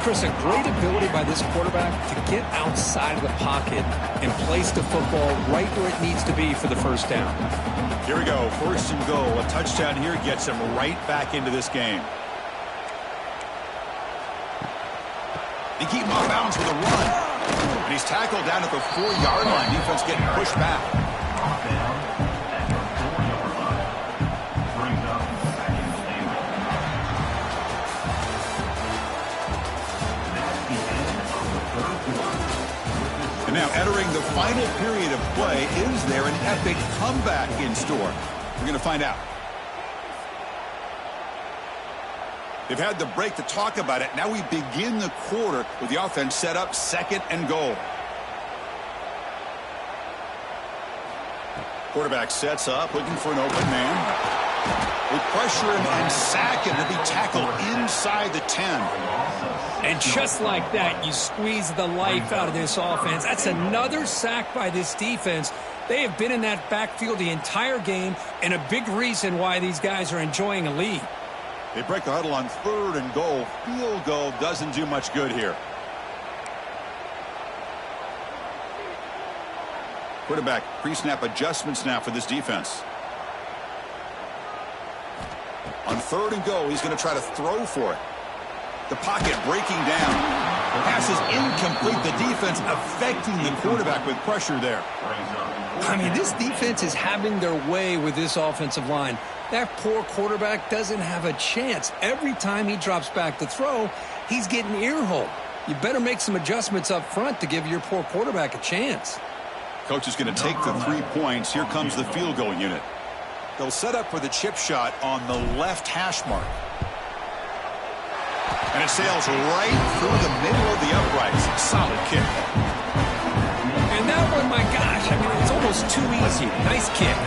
Chris, a great ability by this quarterback to get outside of the pocket and place the football right where it needs to be for the first down. Here we go, first and goal. A touchdown here gets him right back into this game. They keep him off bounds with a run. And he's tackled down at the 4-yard line. Defense getting pushed back. And now entering the final period of play, is there an epic comeback in store? We're going to find out. They've had the break to talk about it. Now we begin the quarter with the offense set up second and goal. Quarterback sets up, looking for an open man. They pressure him and sack him to be tackled inside the 10. And just like that, you squeeze the life out of this offense. That's another sack by this defense. They have been in that backfield the entire game, and a big reason why these guys are enjoying a lead. They break the huddle on third and goal. Field goal doesn't do much good here. Quarterback pre-snap adjustments now for this defense. On third and goal, he's going to try to throw for it. The pocket breaking down. Pass is incomplete. The defense affecting the quarterback with pressure there. I mean, this defense is having their way with this offensive line. That poor quarterback doesn't have a chance. Every time he drops back to throw, he's getting ear-holed. You better make some adjustments up front to give your poor quarterback a chance. Coach is going to take the 3 points. Here comes the field goal unit. They'll set up for the chip shot on the left hash mark. And it sails right through the middle of the uprights. Solid kick. And that one, my gosh, I mean, it's almost too easy. Nice kick.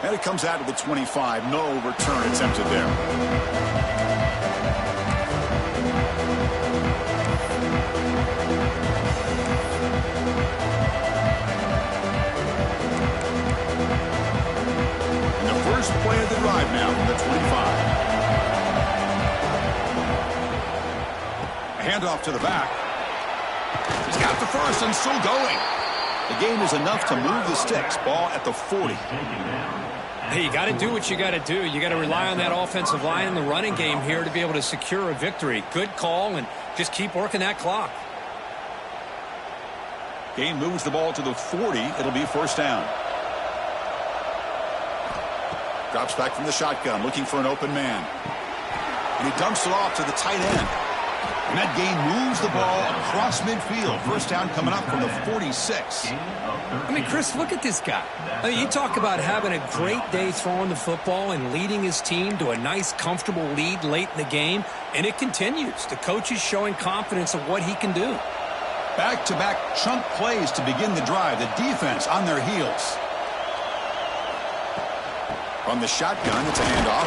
And it comes out to the 25. No return attempted there. First play of the drive now from the 25. A handoff to the back. He's got the first and still going. The game is enough to move the sticks. Ball at the 40. Hey, you got to do what you got to do. You got to rely on that offensive line in the running game here to be able to secure a victory. Good call, and just keep working that clock. Game moves the ball to the 40. It'll be first down. Drops back from the shotgun, looking for an open man. And he dumps it off to the tight end. And that game moves the ball across midfield. First down coming up from the 46. I mean, Chris, look at this guy. I mean, you talk about having a great day throwing the football and leading his team to a nice, comfortable lead late in the game, and it continues. The coach is showing confidence of what he can do. Back-to-back chunk plays to begin the drive. The defense on their heels. On the shotgun, it's a handoff.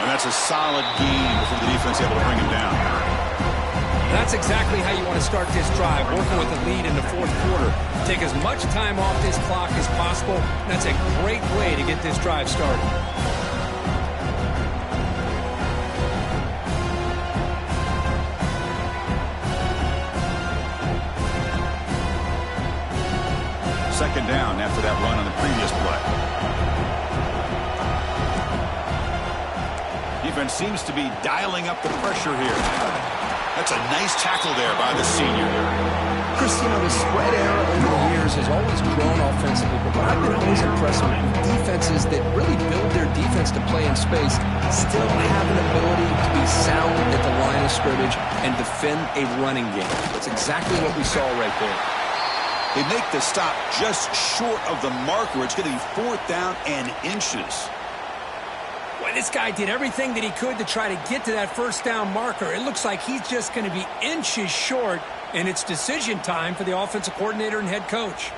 And that's a solid gain before the defense able to bring him down. That's exactly how you want to start this drive, working with a lead in the fourth quarter. Take as much time off this clock as possible. That's a great way to get this drive started. Second down after that run on the previous play. Defense seems to be dialing up the pressure here. That's a nice tackle there by the senior. Chris, you know, the spread era over the years has always grown offensively, but what I've been always impressed with defenses that really build their defense to play in space still have an ability to be sound at the line of scrimmage and defend a running game. That's exactly what we saw right there. They make the stop just short of the marker. It's going to be fourth down and inches. Boy, this guy did everything that he could to try to get to that first down marker. It looks like he's just going to be inches short, and it's decision time for the offensive coordinator and head coach.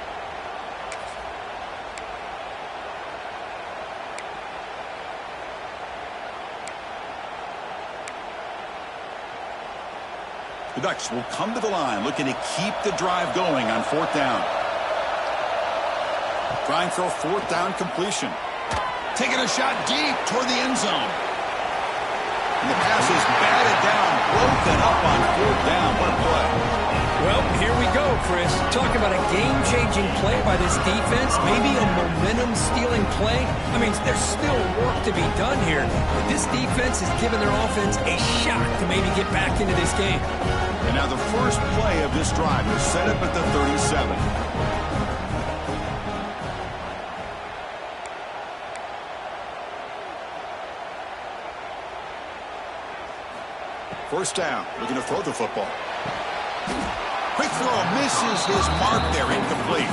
The Ducks will come to the line looking to keep the drive going on fourth down. Trying for a fourth down completion. Taking a shot deep toward the end zone. And the pass is batted down, broken up on fourth down. What a play. Well, here we go, Chris. Talk about a game-changing play by this defense. Maybe a momentum-stealing play. I mean, there's still work to be done here. But this defense has given their offense a shot to maybe get back into this game. And now the first play of this drive is set up at the 37. First down, looking to throw the football. Quick throw, misses his mark there, incomplete.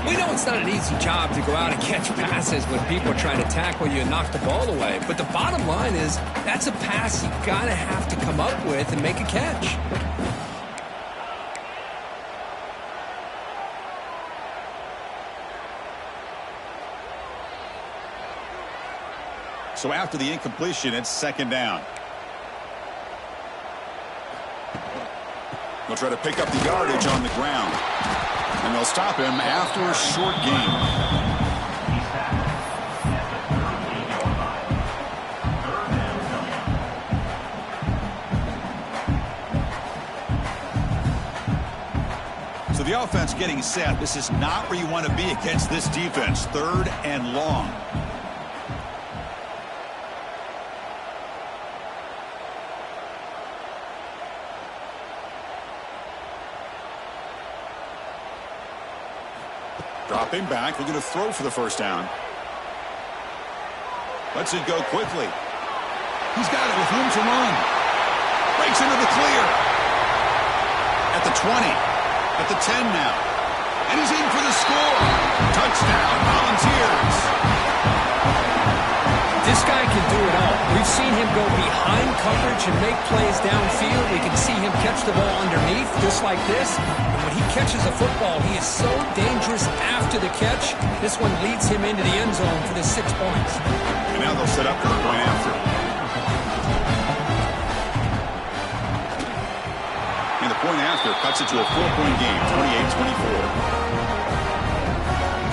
We know it's not an easy job to go out and catch passes when people are trying to tackle you and knock the ball away. But the bottom line is, that's a pass you gotta have to come up with and make a catch. So after the incompletion, it's second down. They'll try to pick up the yardage on the ground. And they'll stop him after a short gain. So the offense getting set. This is not where you want to be against this defense. Third and long. Dropping back, looking to throw for the first down. Lets it go quickly. He's got it with room to run. Breaks into the clear. At the 20. At the 10 now. And he's in for the score. Touchdown, Volunteers. This guy can do it all. We've seen him go behind coverage and make plays downfield. We can see him catch the ball underneath, just like this. And when he catches a football, he is so dangerous after the catch. This one leads him into the end zone for the 6 points. And now they'll set up for the point after. And the point after cuts it to a 4-point game,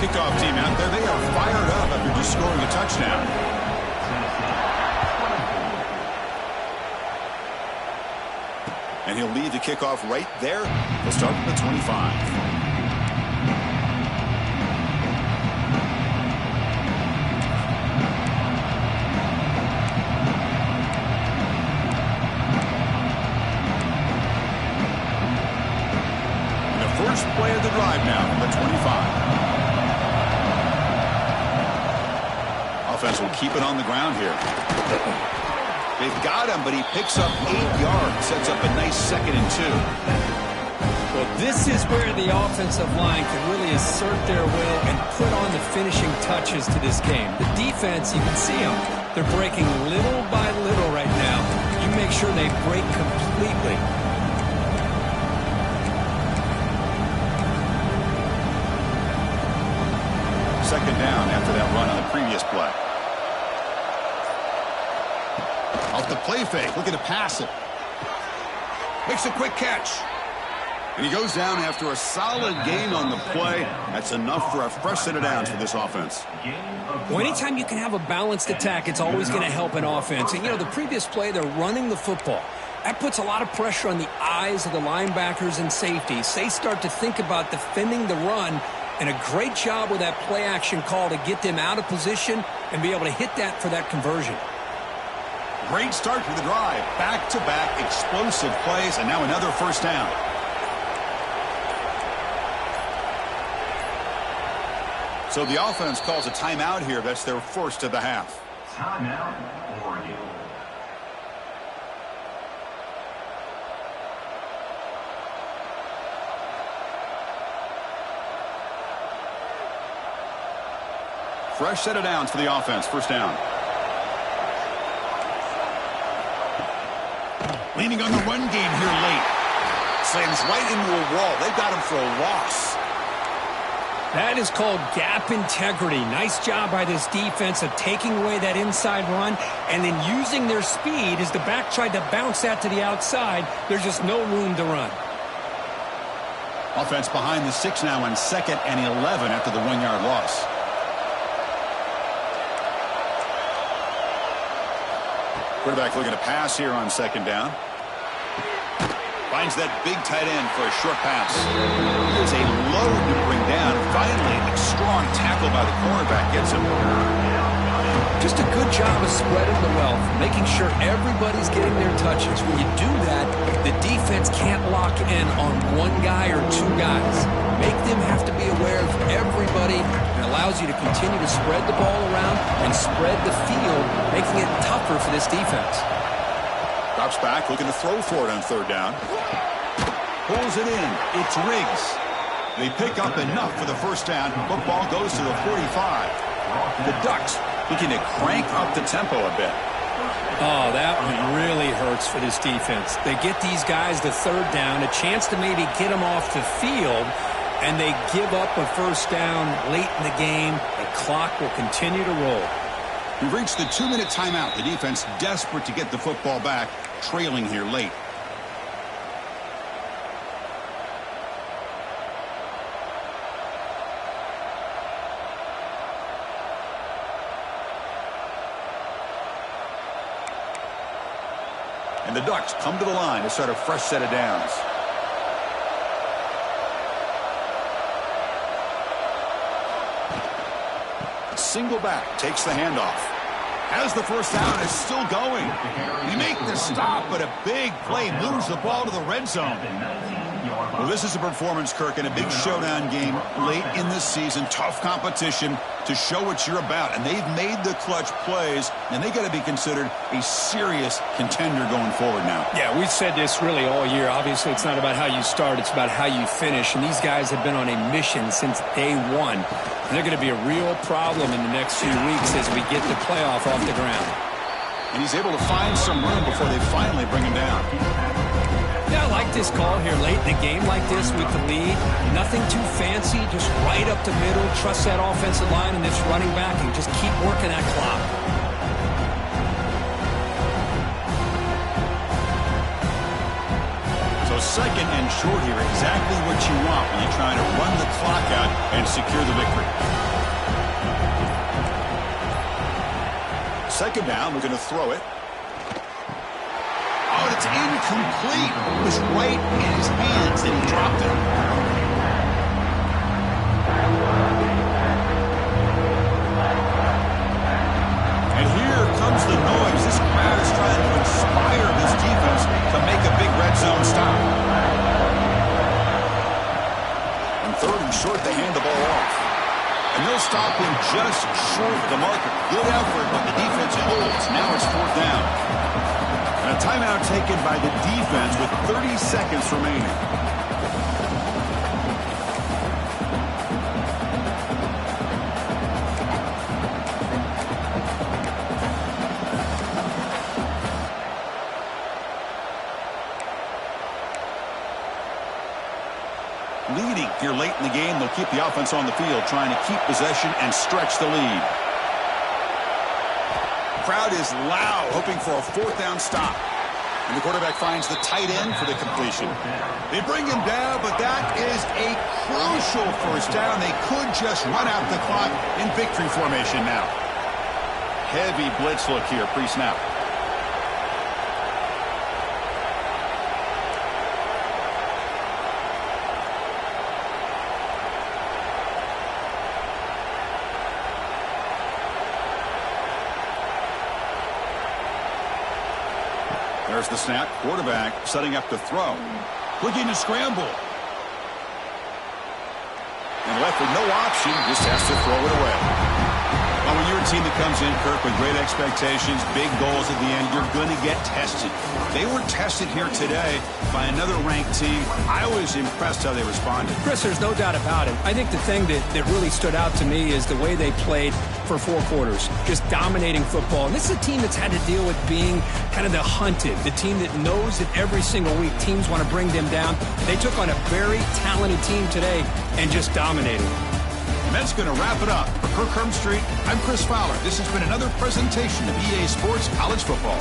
28-24. Kickoff team out there, they are fired up after just scoring a touchdown. And he'll lead the kickoff right there. He'll start at the 25. And the first play of the drive now from the 25. Offense will keep it on the ground here. They've got him, but he picks up 8 yards, sets up a nice 2nd and 2. Well, this is where the offensive line can really assert their will and put on the finishing touches to this game. The defense, you can see them. They're breaking little by little right now. You make sure they break completely. Second down after that run on the previous play. Off the play fake, looking to pass it. Makes a quick catch. And he goes down after a solid gain on the play. That's enough for a fresh set of downs for this offense. Well, anytime you can have a balanced attack, it's always going to help an offense. And, the previous play, they're running the football. That puts a lot of pressure on the eyes of the linebackers and safeties. They start to think about defending the run, and a great job with that play-action call to get them out of position and be able to hit that for that conversion. Great start to the drive. Back-to-back explosive plays, and now another first down. So the offense calls a timeout here. That's their first of the half. Timeout, Oregon. Fresh set of downs for the offense. First down. Leaning on the run game here late. Slams right into a wall. They've got him for a loss. That is called gap integrity. Nice job by this defense of taking away that inside run and then using their speed as the back tried to bounce that to the outside. There's just no room to run. Offense behind the 6 now on 2nd and 11 after the 1-yard loss. Quarterback looking to pass here on 2nd down. Finds that big tight end for a short pass. Here's a load to bring down. Finally, a strong tackle by the cornerback gets him. Just a good job of spreading the wealth, making sure everybody's getting their touches. When you do that, the defense can't lock in on one guy or two guys. Make them have to be aware of everybody. It allows you to continue to spread the ball around and spread the field, making it tougher for this defense. Drops back, looking to throw for it on 3rd down. Pulls it in. It's Riggs. They pick up enough for the first down. Football goes to the 45. The Ducks looking to crank up the tempo a bit. Oh, that one really hurts for this defense. They get these guys the 3rd down, a chance to maybe get them off the field, and they give up a first down late in the game. The clock will continue to roll. We've reached the 2-minute timeout. The defense desperate to get the football back, trailing here late. And the Ducks come to the line to start a fresh set of downs. Single back takes the handoff. Has the first down, is still going. They make the stop, but a big play moves the ball to the red zone. Well, this is a performance, Kirk, in a big showdown game late in this season. Tough competition to show what you're about. And they've made the clutch plays, and they got to be considered a serious contender going forward now. Yeah, we've said this really all year. Obviously, it's not about how you start. It's about how you finish. And these guys have been on a mission since day one. And they're going to be a real problem in the next few weeks as we get the playoff off the ground. And he's able to find some room before they finally bring him down. Yeah, I like this call here late in a game like this with the lead. Nothing too fancy, just right up the middle. Trust that offensive line and this running back and just keep working that clock. So 2nd and short here, exactly what you want when you're trying to run the clock out and secure the victory. 2nd down, we're going to throw it. Oh, and it's incomplete. It was right in his hands, and he dropped it. And here comes the noise. This crowd is trying to inspire this defense to make a big red zone stop. On 3rd and short, they hand the ball off. And they'll stop him just short of the marker. Good effort, but the defense holds. Now it's 4th down. And a timeout taken by the defense with 30 seconds remaining. Leading here late in the game, they'll keep the offense on the field, trying to keep possession and stretch the lead. Crowd is loud, hoping for a 4th down stop. And the quarterback finds the tight end for the completion. They bring him down, but that is a crucial first down. They could just run out the clock in victory formation now. Heavy blitz look here, pre-snap. There's the snap. Quarterback setting up to throw. Looking to scramble. And left with no option, just has to throw it away. Well, when you're a team that comes in, Kirk, with great expectations, big goals at the end, you're going to get tested. They were tested here today by another ranked team. I was impressed how they responded. Chris, there's no doubt about it. I think the thing that really stood out to me is the way they played for 4 quarters, just dominating football. And this is a team that's had to deal with being kind of the hunted, the team that knows that every single week teams want to bring them down. They took on a very talented team today and just dominated. And that's going to wrap it up. For Kirk Hermstreet, I'm Chris Fowler. This has been another presentation of EA Sports College Football.